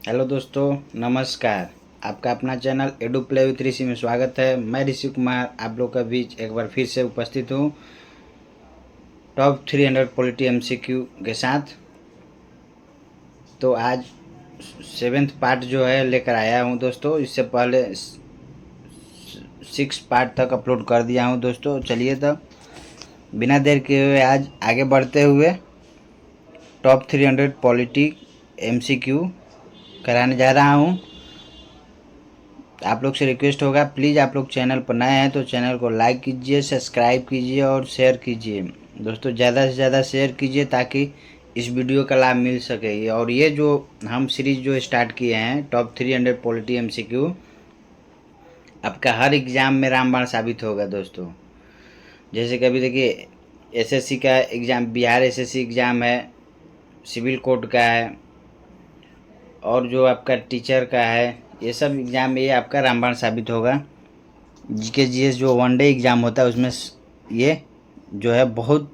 Hello दोस्तों, नमस्कार। आपका अपना चैनल एडू प्ले विथ ऋषि में स्वागत है। मैं ऋषि कुमार आप लोग के बीच एक बार फिर से उपस्थित हूँ टॉप 300 पॉलिटी एमसीक्यू के साथ। तो आज 7th पार्ट जो है लेकर आया हूँ दोस्तों। इससे पहले 6 पार्ट तक अपलोड कर दिया हूँ दोस्तों। चलिए तो बिना देर किए हुए आज आगे बढ़ते हुए टॉप 300 पॉलिटी एमसीक्यू कराने जा रहा हूँ। आप लोग से रिक्वेस्ट होगा, प्लीज़ आप लोग चैनल पर नए हैं तो चैनल को लाइक कीजिए, सब्सक्राइब कीजिए और शेयर कीजिए दोस्तों। ज़्यादा से ज़्यादा शेयर कीजिए ताकि इस वीडियो का लाभ मिल सके। और ये जो हम सीरीज़ जो स्टार्ट किए हैं टॉप 300 पॉलिटी एमसीक्यू, आपका हर एग्ज़ाम में रामबाण साबित होगा दोस्तों। जैसे कि अभी देखिए एसएससी का एग्ज़ाम, बिहार एसएससी एग्ज़ाम है, सिविल कोड का है और जो आपका टीचर का है, ये सब एग्ज़ाम में ये आपका रामबाण साबित होगा। जीके जीएस जो वनडे एग्ज़ाम होता है उसमें ये जो है बहुत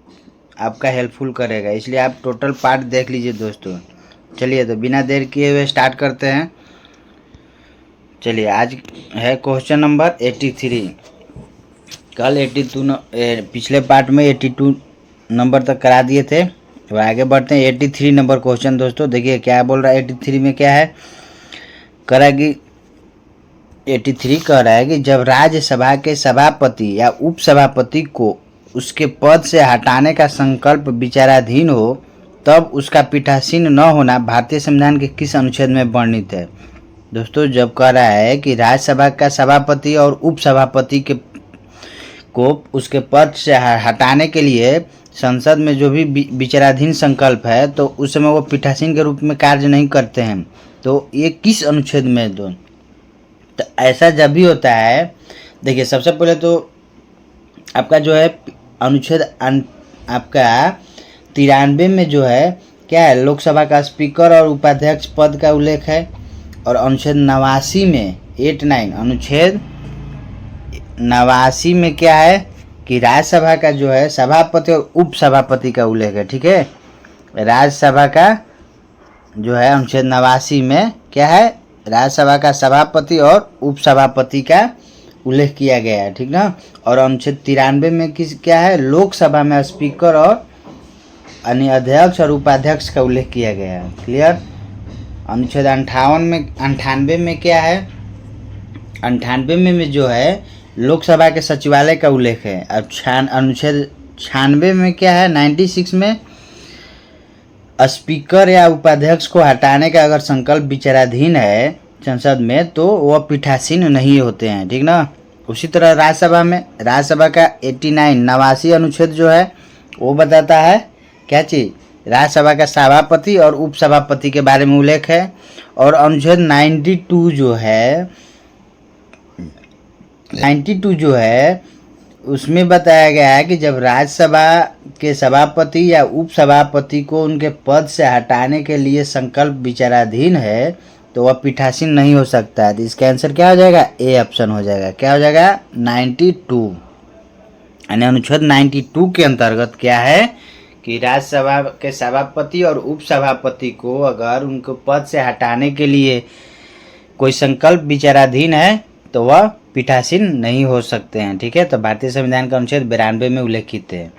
आपका हेल्पफुल करेगा, इसलिए आप टोटल पार्ट देख लीजिए दोस्तों। चलिए तो बिना देर किए हुए स्टार्ट करते हैं। चलिए आज है क्वेश्चन नंबर 83। कल 82 पिछले पार्ट में 82 नंबर तक करा दिए थे। तो आगे बढ़ते हैं 83 नंबर क्वेश्चन दोस्तों। देखिए क्या बोल रहा है 83 में, क्या है करेगी। 83 कह रहा है कि जब राज्यसभा के सभापति या उपसभापति को उसके पद से हटाने का संकल्प विचाराधीन हो तब उसका पीठासीन न होना भारतीय संविधान के किस अनुच्छेद में वर्णित है। दोस्तों जब कह रहा है कि राज्यसभा का सभापति और उपसभापति के को उसके पद से हटाने के लिए संसद में जो भी विचाराधीन संकल्प है तो उस समय वो पीठासीन के रूप में कार्य नहीं करते हैं, तो ये किस अनुच्छेद में दो। तो ऐसा जब भी होता है, देखिए सबसे पहले तो आपका जो है अनुच्छेद आपका 93 में जो है क्या है, लोकसभा का स्पीकर और उपाध्यक्ष पद का उल्लेख है। और अनुच्छेद 89 में 89 अनुच्छेद 89 में क्या है कि राज्यसभा का जो है सभापति और उपसभापति का उल्लेख है। ठीक है, राज्यसभा का जो है अनुच्छेद 89 में क्या है, राज्यसभा का सभापति और उपसभापति का उल्लेख किया गया है। ठीक ना। और अनुच्छेद 93 में किस क्या है, लोकसभा में स्पीकर और अन्य अध्यक्ष और उपाध्यक्ष का उल्लेख किया गया है। क्लियर। अनुच्छेद 98 में क्या है, 98 में जो है लोकसभा के सचिवालय का उल्लेख है। अब अनुच्छेद 96 में क्या है, 96 में स्पीकर या उपाध्यक्ष को हटाने का अगर संकल्प विचाराधीन है संसद में तो वह पीठासीन नहीं होते हैं। ठीक ना। उसी तरह राज्यसभा में, राज्यसभा का 89 अनुच्छेद जो है वो बताता है क्या चीज़, राज्यसभा का सभापति और उपसभापति के बारे में उल्लेख है। और अनुच्छेद 92 जो है उसमें बताया गया है कि जब राज्यसभा के सभापति या उपसभापति को उनके पद से हटाने के लिए संकल्प विचाराधीन है तो वह पीठासीन नहीं हो सकता है। तो इसका आंसर क्या हो जाएगा, ए ऑप्शन हो जाएगा। क्या हो जाएगा, 92। यानी अनुच्छेद 92 के अंतर्गत क्या है कि राज्यसभा के सभापति और उपसभापति को अगर उनको पद से हटाने के लिए कोई संकल्प विचाराधीन है तो वह पीठासीन नहीं हो सकते हैं। ठीक है, तो भारतीय संविधान का अनुच्छेद 92 में उल्लेखित है।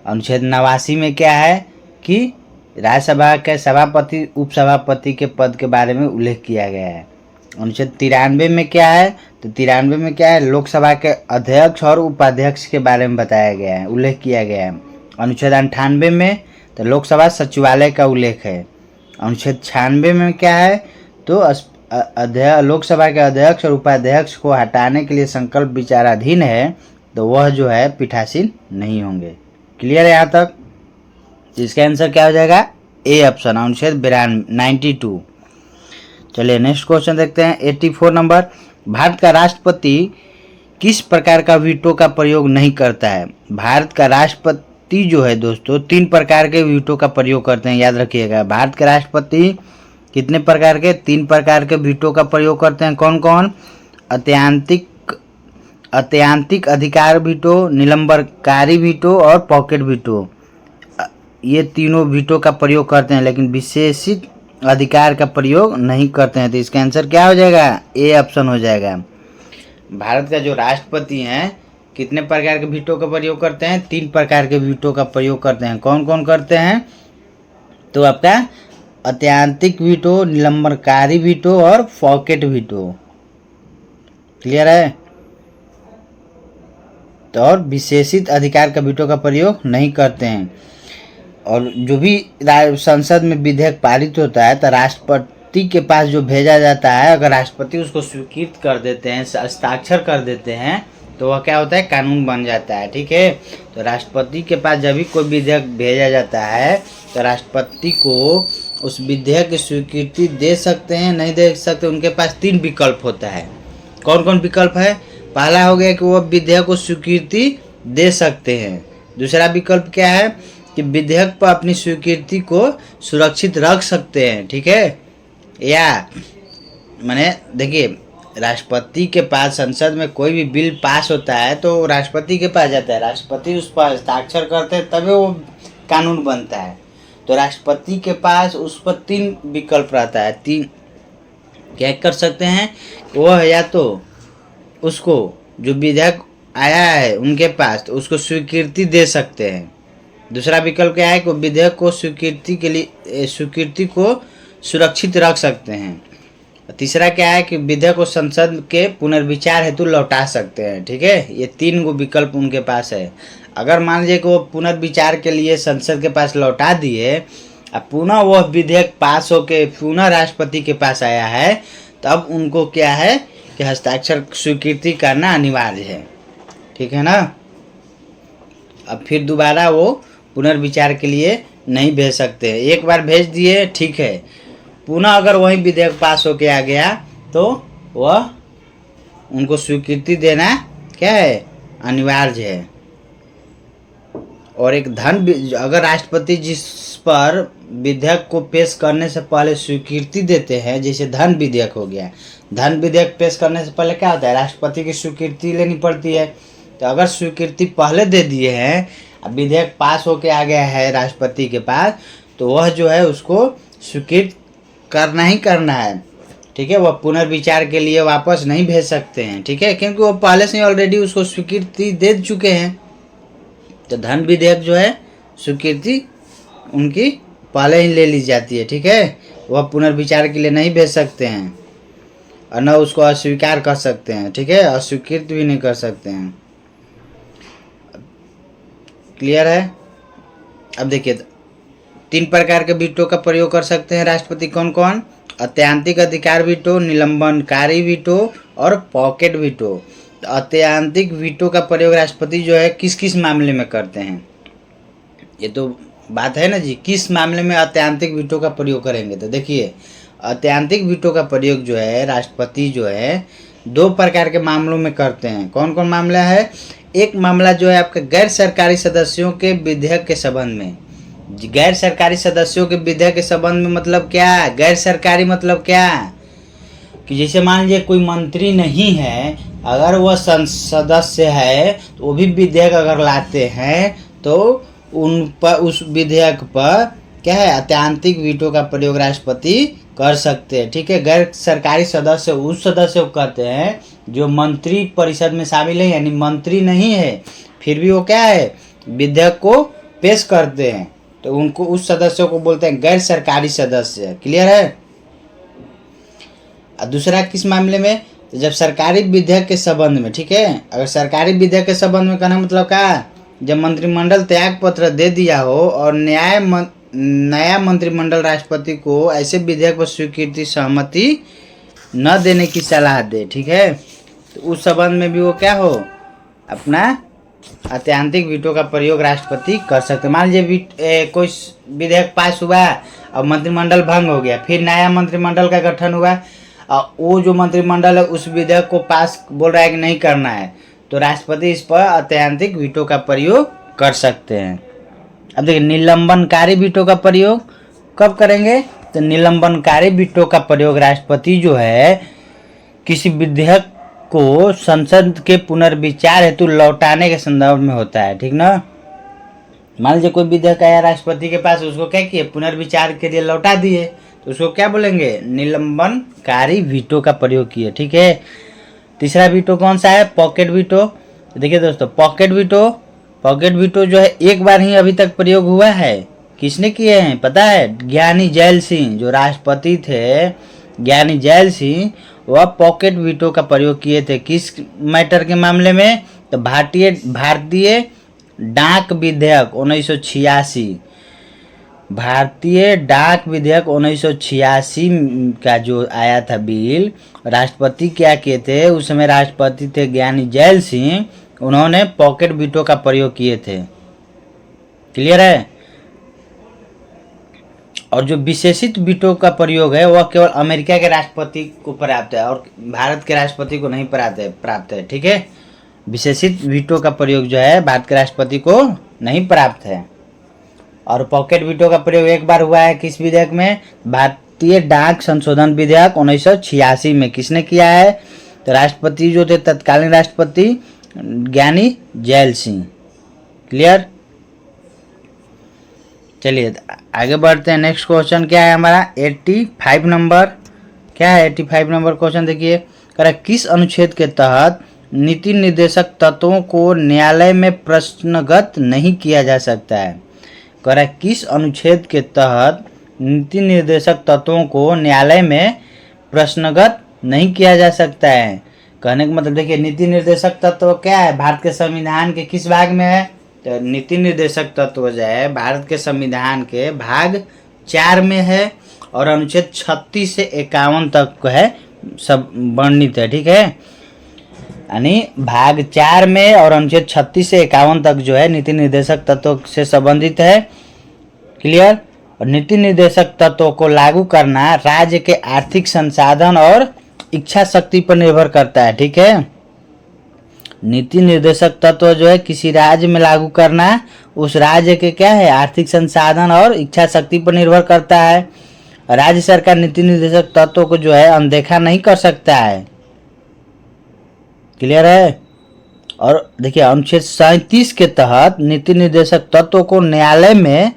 अनुच्छेद 89 में क्या है कि राज्यसभा के सभापति उपसभापति के पद के बारे में उल्लेख किया गया है। अनुच्छेद 93 में क्या है, तो 93 में क्या है, लोकसभा के अध्यक्ष और उपाध्यक्ष के बारे में बताया गया है, उल्लेख किया गया है। अनुच्छेद 98 में तो लोकसभा सचिवालय का उल्लेख है। अनुच्छेद 96 में क्या है, तो लोकसभा के अध्यक्ष और उपाध्यक्ष को हटाने के लिए संकल्प विचाराधीन है तो वह जो है पीठासीन नहीं होंगे। क्लियर है यहाँ तक। इसका आंसर क्या हो जाएगा, ए ऑप्शन, अनुच्छेद 92। चलिए नेक्स्ट क्वेश्चन देखते हैं 84 नंबर। भारत का राष्ट्रपति किस प्रकार का वीटो का प्रयोग नहीं करता है। भारत का राष्ट्रपति जो है दोस्तों 3 प्रकार के वीटो का प्रयोग करते हैं, याद रखिएगा। भारत के राष्ट्रपति कितने प्रकार के, 3 प्रकार के वीटो का प्रयोग करते हैं। कौन कौन, अत्यंतिक अधिकार वीटो, निलंबनकारी वीटो और पॉकेट वीटो। ये तीनों वीटो का प्रयोग करते हैं, लेकिन विशेषित अधिकार का प्रयोग नहीं करते हैं। तो इसका आंसर क्या हो जाएगा? ए ऑप्शन हो जाएगा। भारत का जो राष्ट्रपति हैं कितने प्रकार के वीटो का प्रयोग करते हैं? 3 प्रकार के वीटो का प्रयोग करते हैं। कौन कौन करते हैं? तो आपका अत्यंतिक वीटो, निलंबनकारी वीटो और पॉकेट वीटो। क्लियर है? तो और विशेषित अधिकार का वीटो का प्रयोग नहीं करते हैं। और जो भी संसद में विधेयक पारित होता है तो राष्ट्रपति के पास जो भेजा जाता है, अगर राष्ट्रपति उसको स्वीकृत कर देते हैं, हस्ताक्षर कर देते हैं, तो वह क्या होता है? कानून बन जाता है। ठीक है? तो राष्ट्रपति के पास जब भी कोई विधेयक भेजा जाता है तो राष्ट्रपति को उस विधेयक की स्वीकृति दे सकते हैं, नहीं दे सकते। उनके पास 3 विकल्प होता है। कौन कौन विकल्प है? पहला हो गया कि वो विधेयक को स्वीकृति दे सकते हैं। दूसरा विकल्प क्या है? कि विधेयक पर अपनी स्वीकृति को सुरक्षित रख सकते हैं। ठीक है? या माने देखिए, राष्ट्रपति के पास संसद में कोई भी बिल पास होता है तो राष्ट्रपति के पास जाता है, राष्ट्रपति उस पर हस्ताक्षर करते हैं, तभी वो कानून बनता है। तो राष्ट्रपति के पास उस पर 3 विकल्प रहता है। 3 क्या कर सकते हैं? वह या तो उसको जो विधेयक आया है उनके पास, तो उसको स्वीकृति दे सकते हैं। दूसरा विकल्प क्या है कि विधेयक को स्वीकृति को सुरक्षित रख सकते हैं। तीसरा क्या है कि विधेयक को संसद के पुनर्विचार हेतु लौटा सकते हैं। ठीक है? ये 3 गो विकल्प उनके पास है। अगर मान लीजिए कि वो पुनर्विचार के लिए संसद के पास लौटा दिए, अब पुनः वह विधेयक पास होके पुनः राष्ट्रपति के पास आया है, तब उनको क्या है कि हस्ताक्षर स्वीकृति करना अनिवार्य है। ठीक है ना? अब फिर दोबारा वो पुनर्विचार के लिए नहीं भेज सकते। एक बार भेज दिए, ठीक है, पुनः अगर वही विधेयक पास होके आ गया तो वह उनको स्वीकृति देना क्या है? अनिवार्य है। और एक अगर राष्ट्रपति जिस पर विधेयक को पेश करने से पहले स्वीकृति देते हैं, जैसे धन विधेयक हो गया, धन विधेयक पेश करने से पहले क्या होता है? राष्ट्रपति की स्वीकृति लेनी पड़ती है। तो अगर स्वीकृति पहले दे दिए हैं, अब विधेयक पास होके आ गया है राष्ट्रपति के पास, तो वह जो है उसको स्वीकृत करना ही करना है। ठीक है? वह पुनर्विचार के लिए वापस नहीं भेज सकते हैं। ठीक है? क्योंकि वो पहले से ही ऑलरेडी उसको स्वीकृति दे चुके हैं। तो धन विधेयक जो है स्वीकृति उनकी पहले ही ले ली जाती है। ठीक है? वह पुनर्विचार के लिए नहीं भेज सकते हैं और न उसको अस्वीकार कर सकते हैं। ठीक है? अस्वीकृत भी नहीं कर सकते हैं। क्लियर है? अब देखिए, 3 प्रकार के वीटो का प्रयोग कर सकते हैं राष्ट्रपति। कौन कौन? अत्यंतिक अधिकार वीटो, निलंबनकारी वीटो और पॉकेट वीटो। अत्यंतिक वीटो का प्रयोग राष्ट्रपति जो है किस किस मामले में करते हैं? ये तो बात है ना जी, किस मामले में अत्यंतिक वीटो का प्रयोग करेंगे? तो देखिए, अत्यंतिक वीटो का प्रयोग जो है राष्ट्रपति जो है 2 प्रकार के मामलों में करते हैं। कौन कौन मामला है? एक मामला जो है आपका गैर सरकारी सदस्यों के विधेयक के संबंध में। गैर सरकारी सदस्यों के विधेयक के संबंध में मतलब क्या? गैर सरकारी मतलब क्या? कि जैसे मान लीजिए कोई मंत्री नहीं है, अगर वह सदस्य है, तो वो भी विधेयक अगर लाते हैं तो उन पर, उस विधेयक पर क्या है? अत्यंतिक वीटो का प्रयोग राष्ट्रपति कर सकते हैं। ठीक है? गैर सरकारी सदस्य उस सदस्य को कहते हैं जो मंत्री परिषद में शामिल है, यानी मंत्री नहीं है, फिर भी वो क्या है? विधेयक को पेश करते हैं, तो उनको, उस सदस्य को बोलते हैं गैर सरकारी सदस्य। क्लियर है? और दूसरा किस मामले में? तो जब सरकारी विधेयक के संबंध में। ठीक है? अगर सरकारी विधेयक के संबंध में कहना मतलब क्या? जब मंत्रिमंडल त्याग पत्र दे दिया हो और नया मंत्रिमंडल राष्ट्रपति को ऐसे विधेयक पर स्वीकृति सहमति न देने की सलाह दे। ठीक है? तो उस संबंध में भी वो क्या हो? अपना अत्यंतिक वीटो का प्रयोग राष्ट्रपति कर सकते। मान लीजिए कोई विधेयक पास हुआ और मंत्रिमंडल भंग हो गया, फिर नया मंत्रिमंडल का गठन हुआ और वो जो मंत्रिमंडल है उस विधेयक को पास बोल रहा है कि नहीं करना है, तो राष्ट्रपति इस पर अत्यंतिक वीटो का प्रयोग कर सकते हैं। अब देखिए, निलंबनकारी वीटो का प्रयोग कब करेंगे? तो निलंबनकारी वीटो का प्रयोग राष्ट्रपति जो है किसी विधेयक को संसद के पुनर्विचार हेतु लौटाने के संदर्भ में होता है। ठीक ना? मान लीजिए कोई विधेयक आया राष्ट्रपति के पास, उसको क्या किए? पुनर्विचार के लिए लौटा दिए। तो उसको क्या बोलेंगे, निलंबनकारी वीटो का प्रयोग किए। ठीक है, तीसरा वीटो कौन सा है, पॉकेट वीटो। देखिए दोस्तों, पॉकेट वीटो जो है एक बार ही अभी तक प्रयोग हुआ है। किसने किए हैं पता है, ज्ञानी जैल सिंह जो राष्ट्रपति थे, ज्ञानी जैल सिंह, वह पॉकेट वीटो का प्रयोग किए थे। किस मैटर के मामले में, तो भारतीय डाक विधेयक 1986, भारतीय डाक विधेयक 1986 का जो आया था बिल, राष्ट्रपति क्या किए थे उस समय, राष्ट्रपति थे ज्ञानी जैल सिंह, उन्होंने पॉकेट वीटो का प्रयोग किए थे। क्लियर है। और जो विशेषित वीटो का प्रयोग है वह केवल अमेरिका के राष्ट्रपति को प्राप्त है और भारत के राष्ट्रपति को नहीं प्राप्त है। ठीक है, विशेषित वीटो का प्रयोग जो है भारत के राष्ट्रपति को नहीं प्राप्त है। और पॉकेट वीटो का प्रयोग एक बार हुआ है, किस विधेयक में, भारतीय डाक संशोधन विधेयक 1986 में। किसने किया है, तो राष्ट्रपति जो थे तत्कालीन राष्ट्रपति ज्ञानी जैल सिंह। क्लियर। चलिए आगे बढ़ते हैं। नेक्स्ट क्वेश्चन क्या है हमारा, 85 नंबर। क्या है 85 नंबर क्वेश्चन, देखिए कह रहा किस अनुच्छेद के तहत नीति निर्देशक तत्वों को न्यायालय में प्रश्नगत नहीं किया जा सकता है। कह रहा किस अनुच्छेद के तहत नीति निर्देशक तत्वों को न्यायालय में प्रश्नगत नहीं किया जा सकता है। कहने का मतलब देखिए, नीति निर्देशक तत्व क्या है, भारत के संविधान के किस भाग में है, तो नीति निर्देशक तत्व जो है भारत के संविधान के भाग 4 में है और अनुच्छेद 36 से 51 तक है, सब वर्णित है। ठीक है, यानी भाग 4 में और अनुच्छेद 36 से 51 तक जो है नीति निर्देशक तत्व से संबंधित है। क्लियर। और नीति निर्देशक तत्वों को लागू करना राज्य के आर्थिक संसाधन और इच्छा शक्ति पर निर्भर करता है। ठीक है, नीति निर्देशक तत्व जो है किसी राज्य में लागू करना उस राज्य के क्या है, आर्थिक संसाधन और इच्छा शक्ति पर निर्भर करता है। राज्य सरकार नीति निर्देशक तत्वों को जो है अनदेखा नहीं कर सकता है। क्लियर है। और देखिए अनुच्छेद 37 के तहत नीति निर्देशक तत्वों को न्यायालय में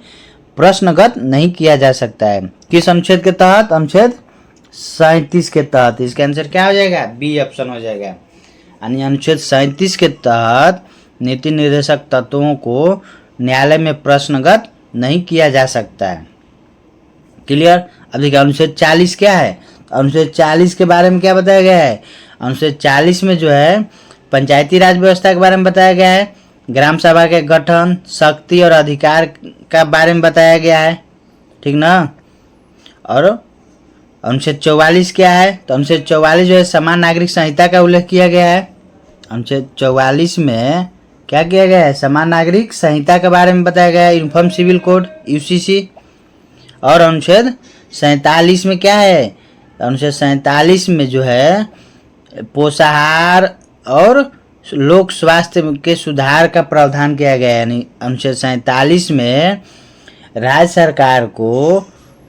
प्रश्नगत नहीं किया जा सकता है। किस अनुच्छेद के तहत, अनुच्छेद 37 के तहत। इसका आंसर क्या हो जाएगा, बी ऑप्शन हो जाएगा। यानी अनुच्छेद 37 के तहत नीति निर्देशक तत्वों को न्यायालय में प्रश्नगत नहीं किया जा सकता है। क्लियर। अब देखिए अनुच्छेद 40 क्या है, अनुच्छेद 40 के बारे में क्या बताया गया है, अनुच्छेद 40 में जो है पंचायती राज व्यवस्था के बारे में बताया गया है, ग्राम सभा के गठन, शक्ति और अधिकार का बारे में बताया गया है। ठीक ना। और अनुच्छेद 44 क्या है, तो अनुच्छेद 44 जो है समान नागरिक संहिता का उल्लेख किया गया है। अनुच्छेद 44 में क्या किया गया है, समान नागरिक संहिता के बारे में बताया गया है, यूनिफॉर्म सिविल कोड यूसीसी। और अनुच्छेद 47 में क्या है, अनुच्छेद 47 में जो है पोषाहार और लोक स्वास्थ्य के सुधार का प्रावधान किया गया है। यानी अनुच्छेद 47 में राज्य सरकार को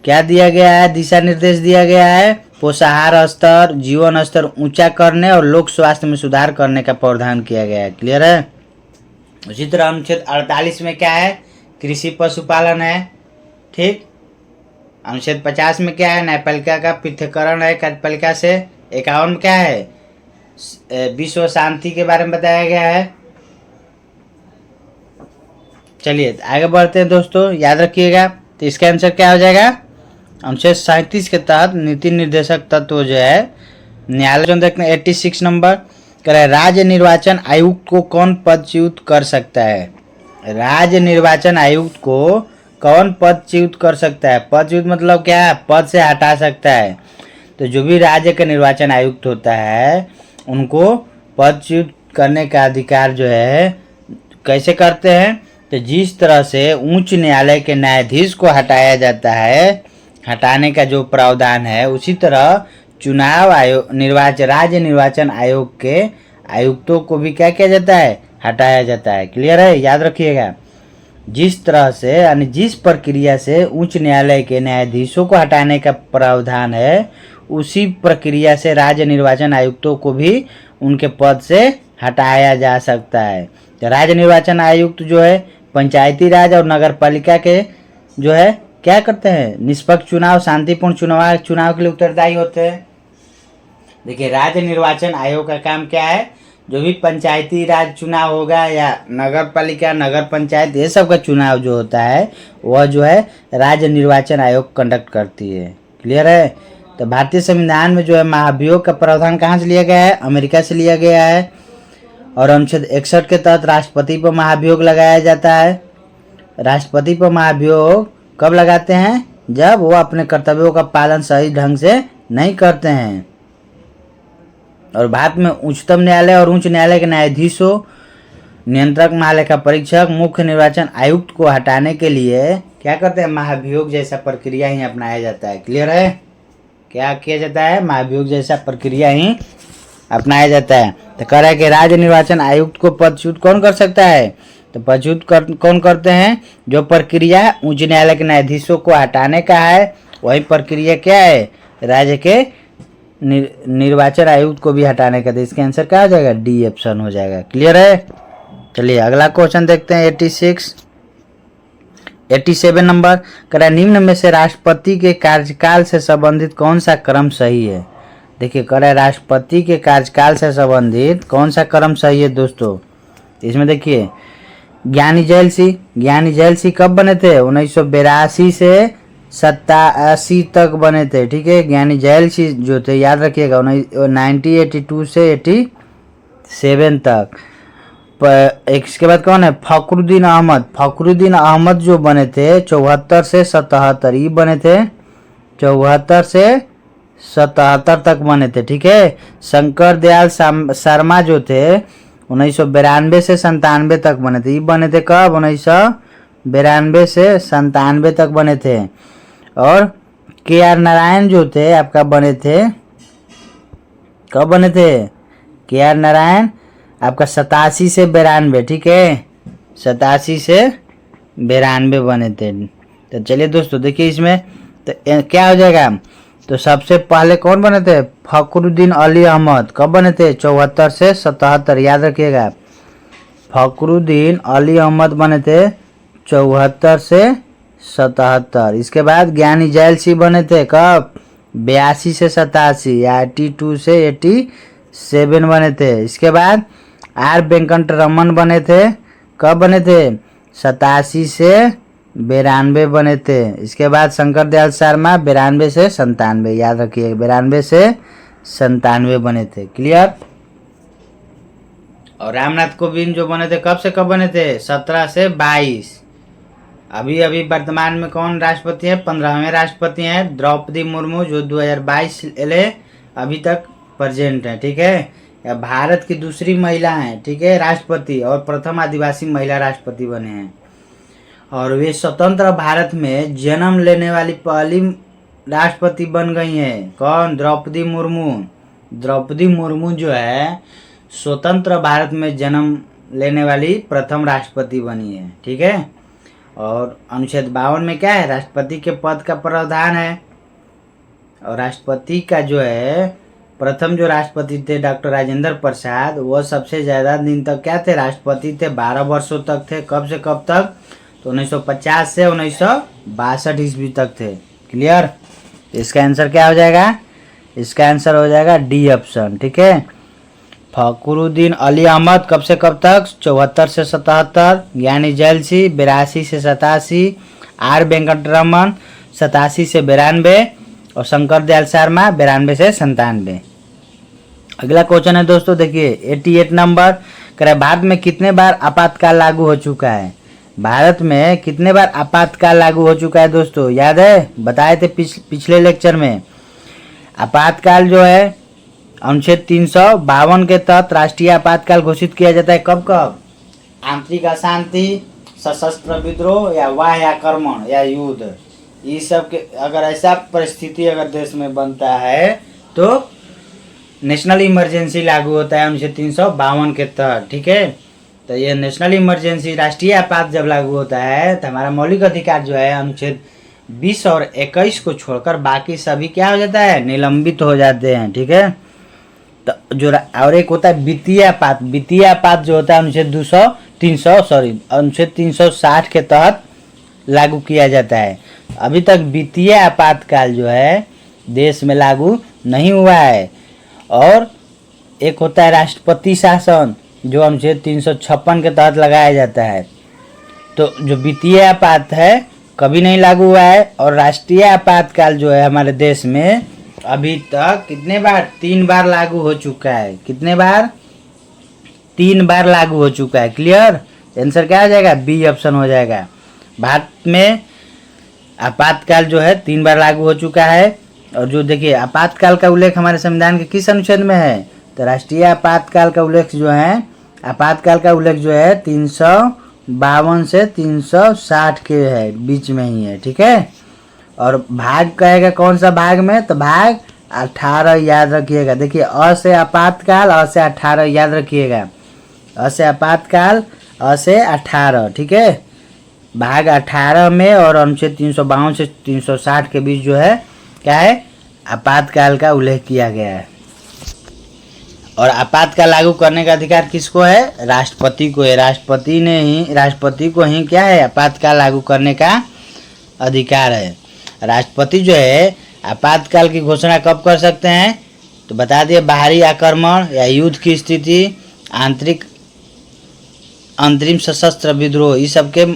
क्या दिया गया है, दिशा निर्देश दिया गया है, पोषाहार स्तर, जीवन स्तर ऊंचा करने और लोक स्वास्थ्य में सुधार करने का प्रावधान किया गया है। क्लियर है। उसी तरह अनुच्छेद 48 में क्या है, कृषि पशुपालन है। ठीक। अनुच्छेद 50 में क्या है, न्यायपालिका का पृथक्करण है कार्यपालिका से। 51 में क्या है, विश्व शांति के बारे में बताया गया है। चलिए आगे बढ़ते हैं दोस्तों, याद रखिएगा। तो इसका आंसर क्या हो जाएगा, अनुच्छेद 37 के तहत नीति निर्देशक तत्व जो है न्यायालय जो देखते हैं 86 नंबर कह रहा है, राज्य निर्वाचन आयुक्त को कौन पदच्युत कर सकता है। राज्य निर्वाचन आयुक्त को कौन पदच्युत कर सकता है। पदच्युत मतलब क्या है, पद से हटा सकता है। तो जो भी राज्य का निर्वाचन आयुक्त होता है उनको पदच्युत करने का अधिकार जो है कैसे करते हैं, तो जिस तरह से उच्च न्यायालय के न्यायाधीश को हटाया जाता है, हटाने का जो प्रावधान है, उसी तरह चुनाव आयोग राज्य निर्वाचन आयोग के आयुक्तों को भी क्या किया जाता है, हटाया जाता है। क्लियर है, याद रखिएगा। जिस तरह से यानी जिस प्रक्रिया से उच्च न्यायालय के न्यायाधीशों को हटाने का प्रावधान है, उसी प्रक्रिया से राज्य निर्वाचन आयुक्तों को भी उनके पद से हटाया जा सकता है। तो राज्य निर्वाचन आयुक्त जो है पंचायती राज और नगर पालिका के जो है क्या करते हैं, निष्पक्ष चुनाव, शांतिपूर्ण चुनाव के लिए उत्तरदायी होते हैं। देखिए राज्य निर्वाचन आयोग का काम क्या है, जो भी पंचायती राज चुनाव होगा या नगर पालिका, नगर पंचायत, ये सब का चुनाव जो होता है वह जो है राज्य निर्वाचन आयोग कंडक्ट करती है। क्लियर है। तो भारतीय संविधान में जो है महाभियोग का प्रावधान कहाँ से लिया गया है, अमेरिका से लिया गया है। और अनुच्छेद 61 के तहत राष्ट्रपति पर महाभियोग लगाया जाता है। राष्ट्रपति पर महाभियोग कब लगाते हैं, जब वो अपने कर्तव्यों का पालन सही ढंग से नहीं करते हैं। और भारत में उच्चतम न्यायालय और उच्च न्यायालय के न्यायाधीशों, नियंत्रक महालेखा परीक्षक, मुख्य निर्वाचन आयुक्त को हटाने के लिए क्या करते हैं, महाभियोग जैसा प्रक्रिया ही अपनाया जाता है। क्लियर है। क्या किया जाता है, महाभियोग जैसा प्रक्रिया ही अपनाया जाता है। तो कह रहा है कि राज्य निर्वाचन आयुक्त को पदच्युत कौन कर सकता है, तो पदच्युत कौन करते हैं, जो प्रक्रिया उच्च न्यायालय के न्यायाधीशों को हटाने का है वही प्रक्रिया क्या है, राज्य के निर्वाचन आयुक्त को भी हटाने का। तो इसका आंसर क्या हो जाएगा, डी ऑप्शन हो जाएगा। क्लियर है। चलिए अगला क्वेश्चन देखते हैं 87 नंबर। कह निम्न में से राष्ट्रपति के कार्यकाल से संबंधित कौन सा क्रम सही है। देखिए कह रहा है राष्ट्रपति के कार्यकाल से संबंधित कौन सा क्रम सही है दोस्तों। इसमें देखिए ज्ञानी जैल सिंह कब बने थे, 1982 से 87 तक बने थे। ठीक है, ज्ञानी जैल सिंह जो थे याद रखिएगा 1982 से 87 तक। इसके बाद कौन है, फखरुद्दीन अहमद जो बने थे 74 से 77, ये बने थे 74 से 77 तक बने थे। ठीक है, शंकर दयाल शर्मा जो थे 1992 से 97 तक बने थे, ये बने थे कब, 1992 से 97 तक बने थे। और के.आर. नारायण जो थे आपका बने थे, कब बने थे, के.आर. नारायण आपका 87 से 92। ठीक है, 87 से 92 बने थे। तो चलिए दोस्तों देखिए इसमें तो क्या हो जाएगा, तो सबसे पहले कौन बने थे, फखरुद्दीन अली अहमद, कब बने थे, 74 से 77, याद रखिएगा। फखरुद्दीन अली अहमद बने थे 74 से 77। इसके बाद ज्ञानी जैल सिंह बने थे कब, 82 से 87 या 82 से 87 बने थे। इसके बाद आर वेंकटरमन बने थे, कब बने थे, 87 से 92 बने थे। इसके बाद शंकर दयाल शर्मा 92 से 97, याद रखिए 92 से 97 बने थे। क्लियर। और रामनाथ कोविंद जो बने थे कब से कब बने थे, 17 से 22। अभी वर्तमान में कौन राष्ट्रपति है, 15वें राष्ट्रपति हैं द्रौपदी मुर्मू, जो 2022 ले अभी तक प्रेजेंट है। ठीक है, या भारत की दूसरी महिला हैं, ठीक है, राष्ट्रपति, और प्रथम आदिवासी महिला राष्ट्रपति बने हैं। और वे स्वतंत्र भारत में जन्म लेने वाली पहली राष्ट्रपति बन गई हैं। कौन, द्रौपदी मुर्मू जो है स्वतंत्र भारत में जन्म लेने वाली प्रथम राष्ट्रपति बनी है। ठीक है, और अनुच्छेद 52 में क्या है, राष्ट्रपति के पद का प्रावधान है। और राष्ट्रपति का जो है प्रथम जो राष्ट्रपति थे डॉक्टर राजेंद्र प्रसाद, वो सबसे ज़्यादा दिन तक क्या थे, राष्ट्रपति थे, 12 वर्षों तक थे। कब से कब तक, तो 1950 से 1962 ईस्वी तक थे। क्लियर। इसका आंसर क्या हो जाएगा, इसका आंसर हो जाएगा डी ऑप्शन। ठीक है, फखरुद्दीन अली अहमद कब से कब तक, 74 से 77, ज्ञानी जैल सिंह 82 से 87, आर वेंकटरमन 87 से 92 और शंकर दयाल शर्मा 92 से 97। अगला क्वेश्चन है दोस्तों देखिए 88 नंबर। कह रहा है भारत में कितने बार आपातकाल लागू हो चुका है, भारत में कितने बार आपातकाल लागू हो चुका है दोस्तों, याद है, बताए थे पिछले लेक्चर में। आपातकाल जो है अनुच्छेद 352 के तहत राष्ट्रीय आपातकाल घोषित किया जाता है। कब कब, आंतरिक अशांति, सशस्त्र विद्रोह या बाह्य आक्रमण या युद्ध, ये सब के अगर ऐसा परिस्थिति अगर देश में बनता है तो नेशनल इमरजेंसी लागू होता है अनुच्छेद 352 के तहत। ठीक है, तो ये नेशनल इमरजेंसी राष्ट्रीय आपात जब लागू होता है तो हमारा मौलिक अधिकार जो है अनुच्छेद 20 और 21 को छोड़कर बाकी सभी क्या हो जाता है, निलंबित हो जाते हैं। ठीक है, तो जो और एक होता है वित्तीय आपात जो होता है अनुच्छेद अनुच्छेद 360 के तहत लागू किया जाता है। अभी तक वित्तीय आपातकाल जो है देश में लागू नहीं हुआ है। और एक होता है राष्ट्रपति शासन, जो अनुच्छेद 356 के तहत लगाया जाता है। तो जो वित्तीय आपात है कभी नहीं लागू हुआ है। और राष्ट्रीय आपातकाल जो है हमारे देश में अभी तक कितने बार, 3 बार लागू हो चुका है। कितने बार, 3 बार लागू हो चुका है। क्लियर? आंसर क्या आ जाएगा? बी ऑप्शन हो जाएगा। भारत में आपातकाल जो है 3 बार लागू हो चुका है। और जो देखिए आपातकाल का उल्लेख हमारे संविधान के किस अनुच्छेद में है? तो राष्ट्रीय आपातकाल का उल्लेख जो है, आपातकाल का उल्लेख जो है 352 से 360 के है, बीच में ही है। ठीक है। और भाग कहेगा कौन सा भाग में? तो भाग 18 याद रखिएगा। देखिए अ से आपातकाल, अ से 18 याद रखिएगा। अ से आपातकाल, अ से 18। ठीक है। भाग 18 में और अनुच्छेद 352 से 360 के बीच जो है क्या है? आपातकाल का उल्लेख किया गया है। और आपातकाल लागू करने का अधिकार किसको है? राष्ट्रपति को है। राष्ट्रपति को ही क्या है? आपातकाल लागू करने का अधिकार है। राष्ट्रपति जो है आपातकाल की घोषणा कब कर सकते हैं? तो बता दिए, बाहरी आक्रमण या युद्ध की स्थिति, अंतरिम सशस्त्र विद्रोह, इस सब के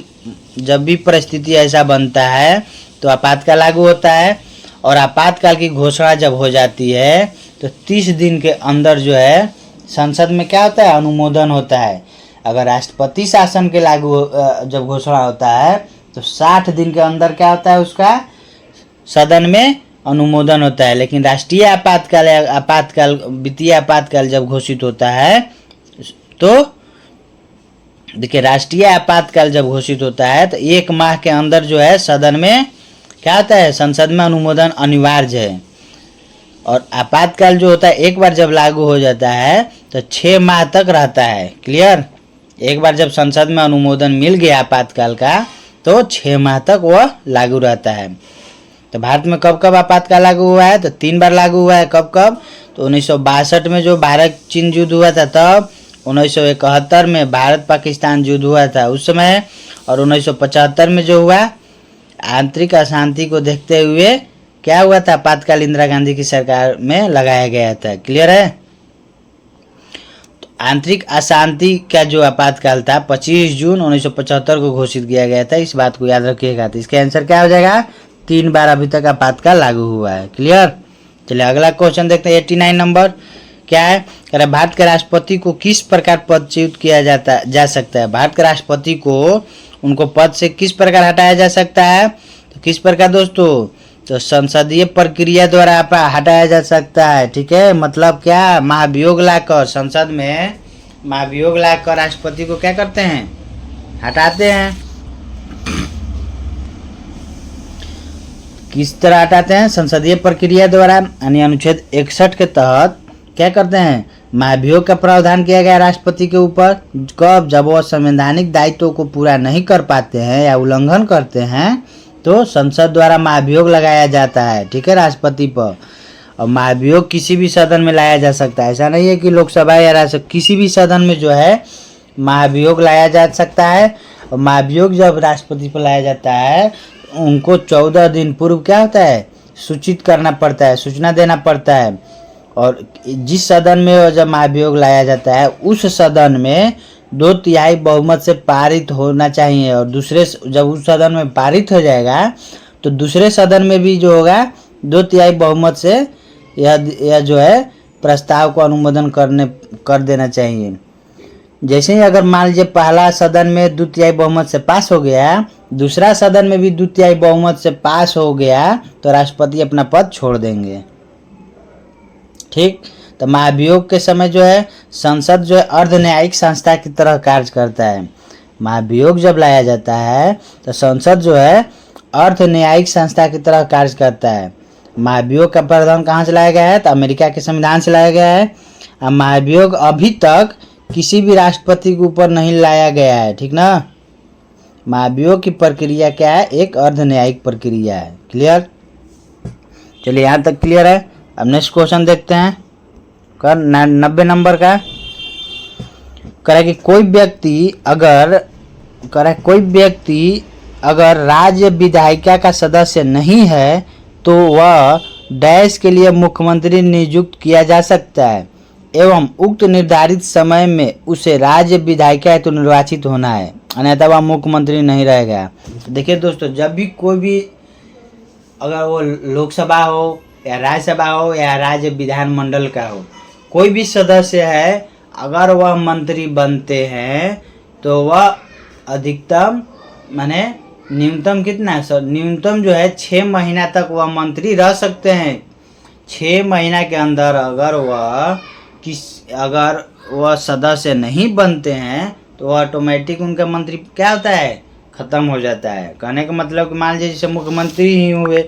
जब भी परिस्थिति ऐसा बनता है तो आपातकाल लागू होता है। और आपातकाल की घोषणा जब हो जाती है तो 30 दिन के अंदर जो है संसद में क्या होता है? अनुमोदन होता है। अगर राष्ट्रपति शासन के लागू जब घोषणा होता है तो 60 दिन के अंदर क्या होता है? उसका सदन में अनुमोदन होता है। लेकिन राष्ट्रीय आपातकाल या आपातकाल, वित्तीय आपातकाल जब घोषित होता है तो देखिए राष्ट्रीय आपातकाल जब घोषित होता है तो 1 माह के अंदर जो है सदन में क्या होता है? संसद में अनुमोदन अनिवार्य है। और आपातकाल जो होता है एक बार जब लागू हो जाता है तो 6 माह तक रहता है। क्लियर? एक बार जब संसद में अनुमोदन मिल गया आपातकाल का तो 6 माह तक वह लागू रहता है। तो भारत में कब कब आपातकाल लागू हुआ है? तो 3 बार लागू हुआ है। कब कब? तो 1962 में जो भारत चीन युद्ध हुआ था तब, 1971 में भारत पाकिस्तान युद्ध हुआ था उस समय, और 1975 में जो हुआ आंतरिक अशांति को देखते हुए क्या हुआ था? आपातकाल इंदिरा गांधी की सरकार में लगाया गया था। क्लियर है? तो आंतरिक अशांति का जो आपातकाल था 25 जून 1975 को घोषित किया गया था। इस बात को याद रखिएगा। तो इसका आंसर क्या हो जाएगा? 3 बार अभी तक आपातकाल लागू हुआ है। क्लियर? चलिए अगला क्वेश्चन देखते हैं। 89 नंबर क्या है? कह रहा है भारत के राष्ट्रपति को किस प्रकार पदच्युत किया जा सकता है? भारत के राष्ट्रपति को उनको पद से किस प्रकार हटाया जा सकता है? तो किस प्रकार दोस्तों? तो संसदीय प्रक्रिया द्वारा हटाया जा सकता है। ठीक है। मतलब क्या? महाभियोग लाकर, संसद में महाभियोग लाकर राष्ट्रपति को क्या करते हैं? हटाते हैं। किस तरह हटाते हैं? संसदीय प्रक्रिया द्वारा, यानी अनुच्छेद 61 के तहत क्या करते हैं? महाभियोग का प्रावधान किया गया राष्ट्रपति के ऊपर। कब? जब वह संवैधानिक दायित्वों को पूरा नहीं कर पाते हैं या उल्लंघन करते हैं तो संसद द्वारा महाभियोग लगाया जाता है। ठीक है, राष्ट्रपति पर। और महाभियोग किसी भी सदन में लाया जा सकता है। ऐसा नहीं है कि लोकसभा या राज्यसभा, किसी भी सदन में जो है महाभियोग लाया जा सकता है। और महाभियोग जब राष्ट्रपति पर लाया जाता है उनको 14 दिन पूर्व क्या होता है? सूचित करना पड़ता है, सूचना देना पड़ता है। और जिस सदन में जब महाभियोग लाया जाता है उस सदन में 2/3 बहुमत से पारित होना चाहिए। और दूसरे, जब उस सदन में पारित हो जाएगा तो दूसरे सदन में भी जो होगा 2/3 बहुमत से यह जो है प्रस्ताव को अनुमोदन कर देना चाहिए। जैसे ही अगर मान लीजिए पहला सदन में 2/3 बहुमत से पास हो गया, दूसरा सदन में भी 2/3 बहुमत से पास हो गया तो राष्ट्रपति अपना पद छोड़ देंगे। ठीक। तो महाभियोग के समय जो है संसद जो है अर्ध न्यायिक संस्था की तरह कार्य करता है। महाभियोग जब लाया जाता है तो संसद जो है अर्ध न्यायिक संस्था की तरह कार्य करता है। महाभियोग का प्रावधान कहाँ से लाया गया है? तो अमेरिका के संविधान से लाया गया है। अब महाभियोग अभी तक किसी भी राष्ट्रपति के ऊपर नहीं लाया गया है। ठीक ना? महाभियोग की प्रक्रिया क्या है? एक अर्ध न्यायिक प्रक्रिया है। क्लियर? चलिए यहाँ तक क्लियर है। अब नेक्स्ट क्वेश्चन देखते हैं। 90 नंबर का कह रहा है कि कोई व्यक्ति अगर राज्य विधायिका का सदस्य नहीं है तो वह डैश के लिए मुख्यमंत्री नियुक्त किया जा सकता है एवं उक्त निर्धारित समय में उसे राज्य विधायिका हेतु निर्वाचित होना है, अन्यथा वह मुख्यमंत्री नहीं रहेगा। देखिए दोस्तों, जब भी कोई भी, अगर वो लोकसभा हो या राज्यसभा हो या राज्य विधानमंडल का हो, कोई भी सदस्य है, अगर वह मंत्री बनते हैं तो वह अधिकतम माने न्यूनतम कितना है, न्यूनतम जो है 6 महीना तक वह मंत्री रह सकते हैं। 6 महीना के अंदर अगर वह सदस्य नहीं बनते हैं तो ऑटोमेटिक उनका मंत्री क्या होता है, खत्म हो जाता है। कहने का मतलब कि मान लीजिए जैसे मुख्यमंत्री ही हुए,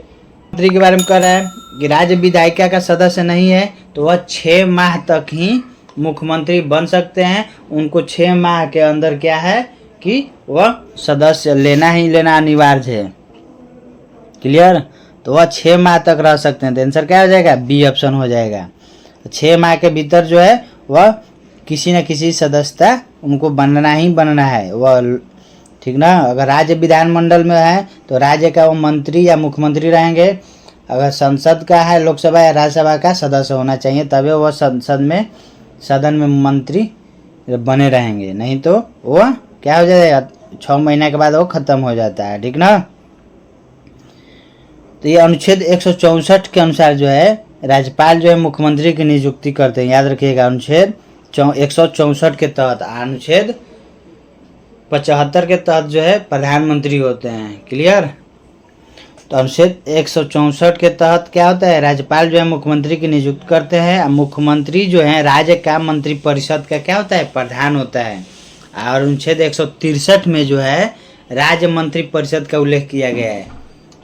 मंत्री के बारे में कह रहा है कि राज्य विधायिका का सदस्य नहीं है तो वह 6 माह तक ही मुख्यमंत्री बन सकते हैं। उनको 6 माह के अंदर क्या है कि वह सदस्य लेना ही लेना अनिवार्य है। क्लियर? तो वह 6 माह तक रह सकते हैं। तो आंसर क्या हो जाएगा, बी ऑप्शन हो जाएगा। 6 माह के भीतर जो है वह किसी न किसी सदस्यता उनको बनना ही बनना है वह, ठीक ना। अगर राज्य विधानमंडल में है तो राज्य का वो मंत्री या मुख्यमंत्री रहेंगे। अगर संसद का है, लोकसभा या राज्यसभा का सदस्य होना चाहिए, तभी वह सदन में मंत्री बने रहेंगे, नहीं तो वह क्या हो जाएगा, 6 महीने के बाद वो खत्म हो जाता है, ठीक ना। तो ये अनुच्छेद 164 के अनुसार जो है राज्यपाल जो है मुख्यमंत्री की नियुक्ति करते हैं। याद रखिएगा, अनुच्छेद 164 के तहत, अनुच्छेद 75 के तहत जो है प्रधानमंत्री होते हैं। क्लियर? तो अनुच्छेद 164 के तहत क्या होता है, राज्यपाल जो है मुख्यमंत्री की नियुक्ति करते हैं। मुख्यमंत्री जो है राज्य का मंत्री परिषद का क्या होता है, प्रधान होता है। और अनुच्छेद 163 में जो है राज्य मंत्री परिषद का उल्लेख किया गया है।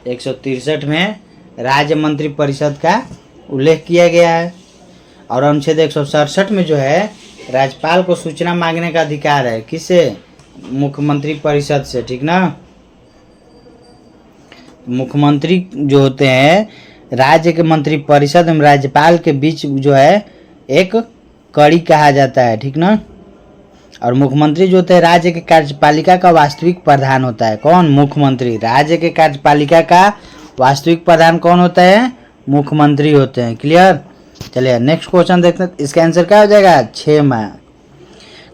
163 में राज्य मंत्री परिषद का उल्लेख किया गया है। और अनुच्छेद 167 में जो है राज्यपाल को सूचना मांगने का अधिकार है, किससे, मुख्यमंत्री परिषद से, ठीक ना। मुख्यमंत्री जो होते हैं राज्य के मंत्री परिषद एवं राज्यपाल के बीच जो है एक कड़ी कहा जाता है, ठीक ना। और मुख्यमंत्री जो होते हैं राज्य के कार्यपालिका का वास्तविक प्रधान होता है। कौन, मुख्यमंत्री। राज्य के कार्यपालिका का वास्तविक प्रधान कौन होता है, मुख्यमंत्री होते हैं। क्लियर? चलिए नेक्स्ट क्वेश्चन देखते हैं। इसका आंसर क्या हो जाएगा, 6 माह।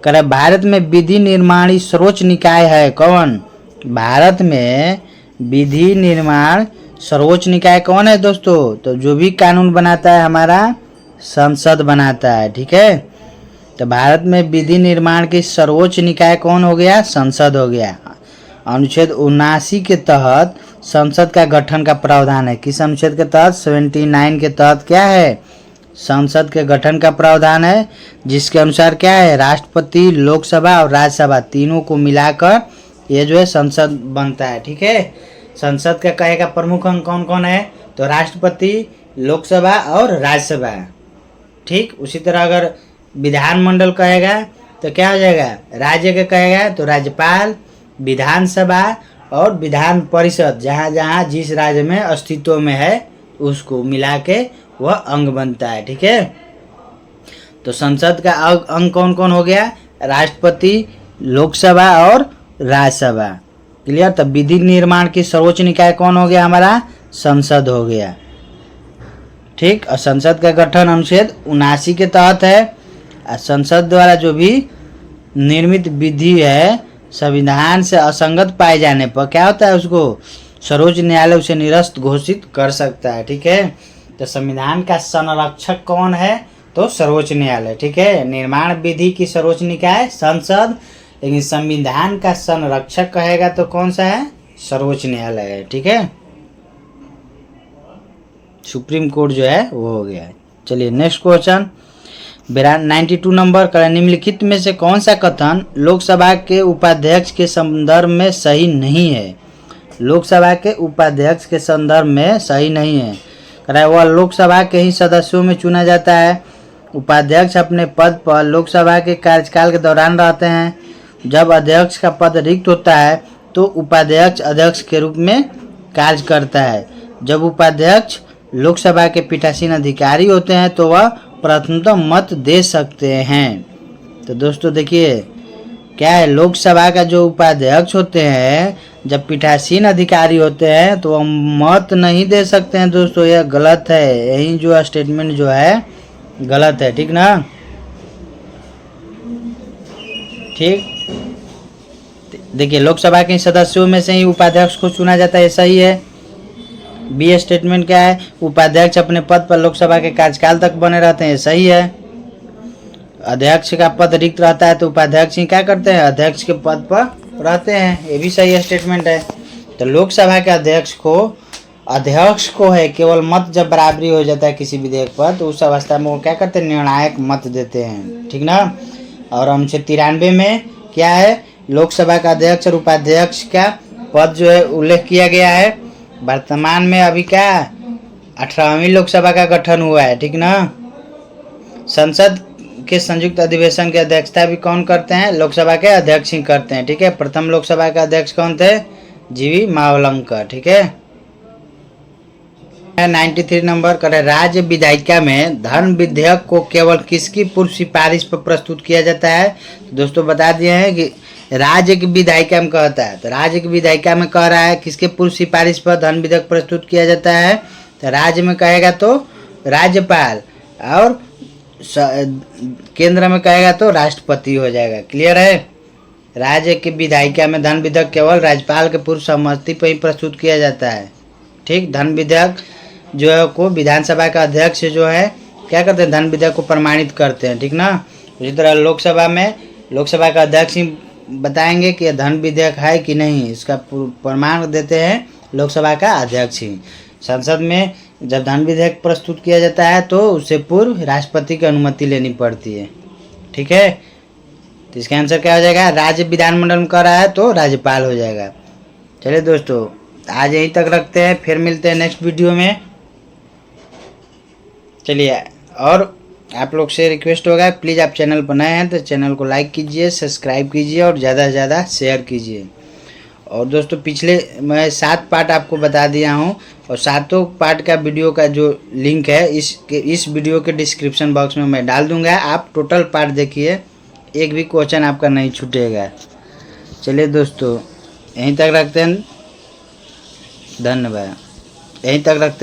कह रहे भारत में विधि निर्माणी सर्वोच्च निकाय है कौन, भारत में विधि निर्माण सर्वोच्च निकाय कौन है दोस्तों, तो जो भी कानून बनाता है हमारा संसद बनाता है, ठीक है। तो भारत में विधि निर्माण की सर्वोच्च निकाय कौन हो गया, संसद हो गया। अनुच्छेद 79 के तहत संसद का गठन का प्रावधान है। किस अनुच्छेद के तहत, 79 के तहत क्या है, संसद के गठन का प्रावधान है, जिसके अनुसार क्या है, राष्ट्रपति, लोकसभा और राज्यसभा तीनों को मिलाकर ये जो है संसद बनता है, ठीक है। संसद का कहेगा प्रमुख अंग कौन कौन है, तो राष्ट्रपति, लोकसभा और राज्यसभा, ठीक। उसी तरह अगर विधानमंडल कहेगा तो क्या हो जाएगा, राज्य का कहेगा तो राज्यपाल, विधानसभा और विधान परिषद, जहाँ जहाँ जिस राज्य में अस्तित्व में है उसको मिला के वह अंग बनता है, ठीक है। तो संसद का अंग कौन कौन हो गया, राष्ट्रपति, लोकसभा और राज्यसभा। क्लियर? तब विधि निर्माण की सर्वोच्च निकाय कौन हो गया, हमारा संसद हो गया, ठीक। और संसद का गठन अनुच्छेद 79 के तहत है। संसद द्वारा जो भी निर्मित विधि है संविधान से असंगत पाए जाने पर क्या होता है, उसको सर्वोच्च न्यायालय उसे निरस्त घोषित कर सकता है, ठीक है। तो संविधान का संरक्षक कौन है, तो सर्वोच्च न्यायालय, ठीक है। निर्माण विधि की सर्वोच्च निकाय संसद, लेकिन संविधान का संरक्षक कहेगा तो कौन सा है, सर्वोच्च न्यायालय है, ठीक है। सुप्रीम कोर्ट जो है वो हो गया है। चलिए नेक्स्ट क्वेश्चन 92 नंबर का, निम्नलिखित में से कौन सा कथन लोकसभा के उपाध्यक्ष के संदर्भ में सही नहीं है, लोकसभा के उपाध्यक्ष के संदर्भ में सही नहीं है। कह रहा है वह लोकसभा के ही सदस्यों में चुना जाता है। उपाध्यक्ष अपने पद पर लोकसभा के कार्यकाल के दौरान रहते हैं। जब अध्यक्ष का पद रिक्त होता है तो उपाध्यक्ष अध्यक्ष के रूप में कार्य करता है। जब उपाध्यक्ष लोकसभा के पीठासीन अधिकारी होते हैं तो वह प्रथमतः मत दे सकते हैं। तो दोस्तों देखिए क्या है, लोकसभा का जो उपाध्यक्ष होते हैं जब पीठासीन अधिकारी होते हैं तो हम मत नहीं दे सकते हैं दोस्तों, यह गलत है। यही जो स्टेटमेंट जो है गलत है, ठीक ना। ठीक, देखिए लोकसभा के सदस्यों में से ही उपाध्यक्ष को चुना जाता है, सही है। बी स्टेटमेंट क्या है, उपाध्यक्ष अपने पद पर लोकसभा के कार्यकाल तक बने रहते हैं, सही है। अध्यक्ष का पद रिक्त रहता है तो उपाध्यक्ष ही क्या करते हैं, अध्यक्ष के पद पर रहते हैं, ये भी सही स्टेटमेंट है। तो लोकसभा के अध्यक्ष को है केवल मत जब बराबरी हो जाता है किसी विधेयक पर, तो उस अवस्था में वो क्या करते हैं, निर्णायक मत देते हैं, ठीक ना। और अनुच्छेद 93 में क्या है, लोकसभा का अध्यक्ष और उपाध्यक्ष का पद जो है उल्लेख किया गया है। वर्तमान में अभी क्या 18वीं लोकसभा का गठन हुआ है, ठीक ना। संसद के संयुक्त अधिवेशन की अध्यक्षता भी कौन करते हैं, लोकसभा के अध्यक्ष ही करते हैं, ठीक है। प्रथम लोकसभा के अध्यक्ष कौन थे, जीवी मावलंकर, ठीक है। 93 नंबर करे, राज्य विधायिका में धन विधेयक को केवल किसकी पूर्व सिफारिश पर प्रस्तुत किया जाता है। तो दोस्तों बता दिए हैं कि राज्य की विधायिका में कहता है, तो राज्य की विधायिका में कह रहा है किसके पूर्व सिफारिश पर धन विधेयक प्रस्तुत किया जाता है, तो राज्य में कहेगा तो राज्यपाल, और केंद्र में कहेगा तो राष्ट्रपति हो जाएगा। क्लियर है। राज्य की विधायिका में धन विधेयक केवल राज्यपाल के पूर्व सहमति पर ही प्रस्तुत किया जाता है, ठीक। धन विधेयक जो है को विधानसभा का अध्यक्ष जो है क्या करते हैं, धन विधेयक को प्रमाणित करते हैं, ठीक ना। इसी तरह लोकसभा में लोकसभा का अध्यक्ष ही बताएंगे कि धन विधेयक है कि नहीं, इसका प्रमाण देते हैं लोकसभा का अध्यक्ष ही। संसद में जब धन विधेयक प्रस्तुत किया जाता है तो उससे पूर्व राष्ट्रपति की अनुमति लेनी पड़ती है, ठीक है। तो इसका आंसर क्या हो जाएगा, राज्य विधानमंडल में कर रहा है तो राज्यपाल हो जाएगा। चलिए दोस्तों आज यहीं तक रखते हैं, फिर मिलते हैं नेक्स्ट वीडियो में। चलिए, और आप लोग से रिक्वेस्ट होगा प्लीज़ आप चैनल पर नए हैं तो चैनल को लाइक कीजिए, सब्सक्राइब कीजिए और ज़्यादा से ज़्यादा शेयर कीजिए। और दोस्तों पिछले मैं 7 पार्ट आपको बता दिया हूँ, और 7 पार्ट का वीडियो का जो लिंक है इस वीडियो के डिस्क्रिप्शन बॉक्स में मैं डाल दूँगा। आप टोटल पार्ट देखिए, एक भी क्वेश्चन आपका नहीं छूटेगा। चलिए दोस्तों यहीं तक रखते हैं, धन्यवाद। यहीं तक रखते